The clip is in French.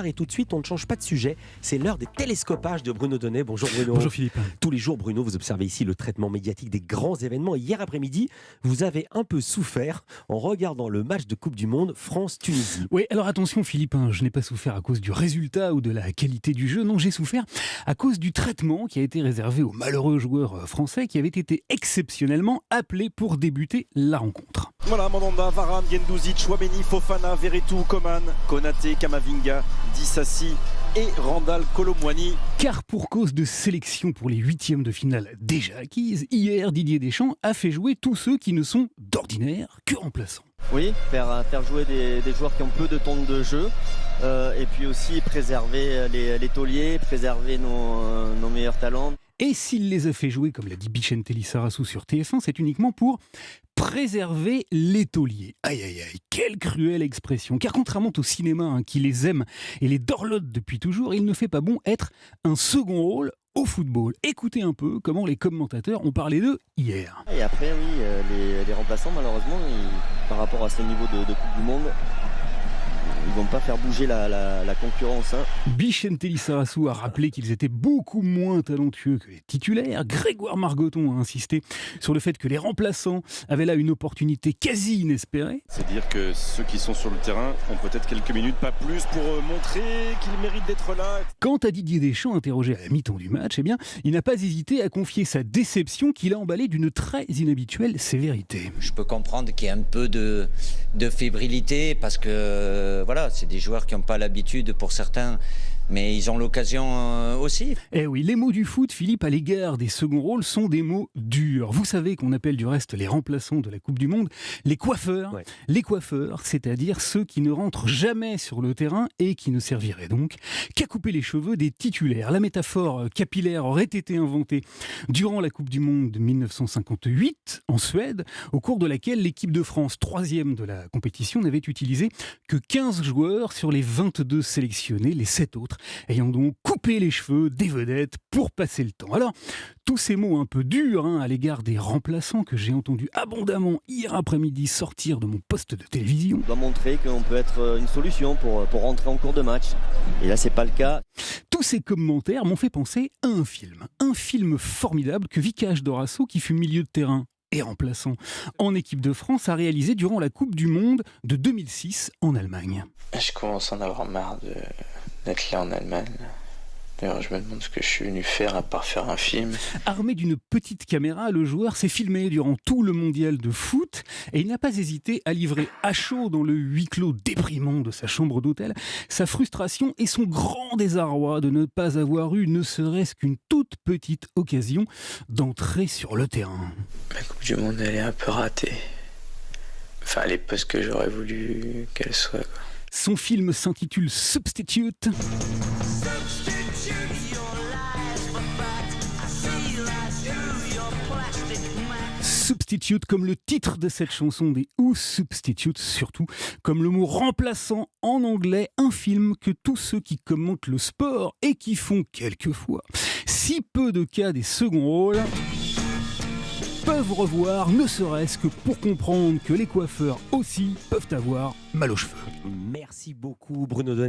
Et tout de suite, on ne change pas de sujet. C'est l'heure des télescopages de Bruno Donnet. Bonjour Bruno. Bonjour Philippe. Tous les jours, Bruno, vous observez ici le traitement médiatique des grands événements. Et hier après-midi, vous avez un peu souffert en regardant le match de Coupe du Monde France-Tunisie. Oui, alors attention Philippe, je n'ai pas souffert à cause du résultat ou de la qualité du jeu. Non, j'ai souffert à cause du traitement qui a été réservé aux malheureux joueurs français qui avaient été exceptionnellement appelés pour débuter la rencontre. Voilà, Mandanda, Varane, Guendouzi, Chouameni, Fofana, Verretou, Coman, Konaté, Kamavinga, Dissassi et Randal Colomwani. Car pour cause de sélection pour les huitièmes de finale déjà acquises, hier Didier Deschamps a fait jouer tous ceux qui ne sont d'ordinaire que remplaçants. Oui, faire jouer des joueurs qui ont peu de temps de jeu et puis aussi préserver les tauliers, préserver nos meilleurs talents. Et s'il les a fait jouer, comme l'a dit Vicente Lizarazu sur TF1, c'est uniquement pour préserver les tauliers. Aïe aïe aïe, quelle cruelle expression. Car contrairement au cinéma qui les aime et les dorlote depuis toujours, il ne fait pas bon être un second rôle au football. Écoutez un peu comment les commentateurs ont parlé d'eux hier. Et après, oui, les remplaçants, malheureusement, par rapport à ce niveau de Coupe du Monde, ils vont pas faire bouger la concurrence. Vicente Lizarazu a rappelé qu'ils étaient beaucoup moins talentueux que les titulaires. Grégoire Margoton a insisté sur le fait que les remplaçants avaient là une opportunité quasi inespérée. C'est dire que ceux qui sont sur le terrain ont peut-être quelques minutes, pas plus, pour montrer qu'ils méritent d'être là. Quant à Didier Deschamps, interrogé à la mi-temps du match, il n'a pas hésité à confier sa déception qu'il a emballée d'une très inhabituelle sévérité. Je peux comprendre qu'il y ait un peu de fébrilité parce que voilà, c'est des joueurs qui n'ont pas l'habitude pour certains, mais ils ont l'occasion aussi. Eh oui, les mots du foot, Philippe, à l'égard des seconds rôles sont des mots durs. Vous savez qu'on appelle du reste les remplaçants de la Coupe du Monde les coiffeurs. Ouais. Les coiffeurs, c'est-à-dire ceux qui ne rentrent jamais sur le terrain et qui ne serviraient donc qu'à couper les cheveux des titulaires. La métaphore capillaire aurait été inventée durant la Coupe du Monde de 1958 en Suède, au cours de laquelle l'équipe de France, 3e de la compétition, n'avait utilisé que 15 joueurs sur les 22 sélectionnés, les 7 autres ayant donc coupé les cheveux des vedettes pour passer le temps. Alors, tous ces mots un peu durs à l'égard des remplaçants que j'ai entendus abondamment hier après-midi sortir de mon poste de télévision. On doit montrer qu'on peut être une solution pour rentrer en cours de match. Et là, c'est pas le cas. Tous ces commentaires m'ont fait penser à un film formidable que Vicage Dorasso, qui fut milieu de terrain et remplaçant en équipe de France, a réalisé durant la Coupe du Monde de 2006 en Allemagne. Je commence à en avoir marre d'être là en Allemagne. D'ailleurs, je me demande ce que je suis venu faire à part faire un film. Armé d'une petite caméra, le joueur s'est filmé durant tout le mondial de foot et il n'a pas hésité à livrer à chaud dans le huis clos déprimant de sa chambre d'hôtel sa frustration et son grand désarroi de ne pas avoir eu ne serait-ce qu'une toute petite occasion d'entrer sur le terrain. La Coupe du Monde, elle est un peu ratée. Enfin, elle est pas ce que j'aurais voulu qu'elle soit, quoi. Son film s'intitule Substitute. Substitute comme le titre de cette chanson des Who, Substitute surtout comme le mot remplaçant en anglais, un film que tous ceux qui commentent le sport et qui font quelquefois si peu de cas des seconds rôles peuvent revoir, ne serait-ce que pour comprendre que les coiffeurs aussi peuvent avoir mal aux cheveux. Merci beaucoup Bruno Donnet.